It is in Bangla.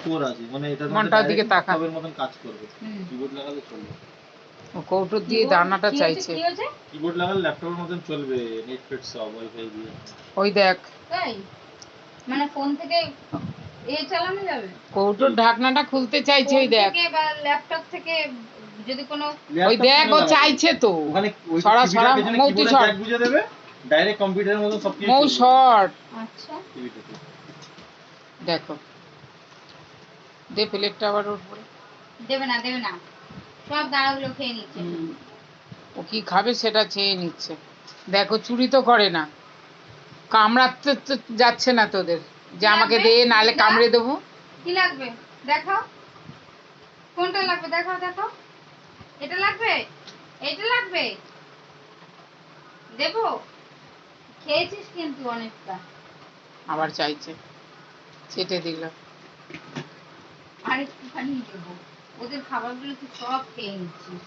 4 আছে, মানে এটা মনটার দিকে তাকা, ল্যাপটপের মতন কাজ করবে। কিবোর্ড লাগালে চলবে। ও কৌটোর দিয়ে দানাটা চাইছে। কিবোর্ড লাগালে ল্যাপটপের মতন চলবে, নেট ফেট সব ওয়াইফাই দিয়ে। ওই দেখ, তাই মানে ফোন থেকে এ চালানো যাবে, কৌটোর ঢাকনাটা খুলতে চাইছে। ওই দেখ, বা ল্যাপটপ থেকে যদি কোনো, ওই দেখ ও চাইছে তো। ওখানে ওই সরা টিভিটার সরা পেছনে মৌতি কিবোর্ডে সর, জ্যাক গুজে দেবে, ডাইরেক্ট কম্পিউটারের মতো সব কিছু মৌ শর্ট। আচ্ছা টিভিটাতে। দেখো দে প্লেটটা আবার ওর উপরে। দেবে না দেবে না, সব দাঁড়াগুলো খেয়ে নিচ্ছে। ও কি খাবে সেটা চেয়ে নিচ্ছে। দেখো চুরি তো করে না, কামড়াতে তো যাচ্ছে না তোদের যে আমাকে দে নালে কামড়ে দেবো। কি লাগবে দেখাও, কোনটা লাগবে দেখাও, দেখাও এটা লাগবে, এটা লাগবে, দেবো। খেয়েছিস কিন্তু অনেকটা। আবার চাইছে, চেটে দিলাম। আর একটুখানি দেবো, ওদের খাবারগুলো তুই সব খেয়ে নিচ্ছিস।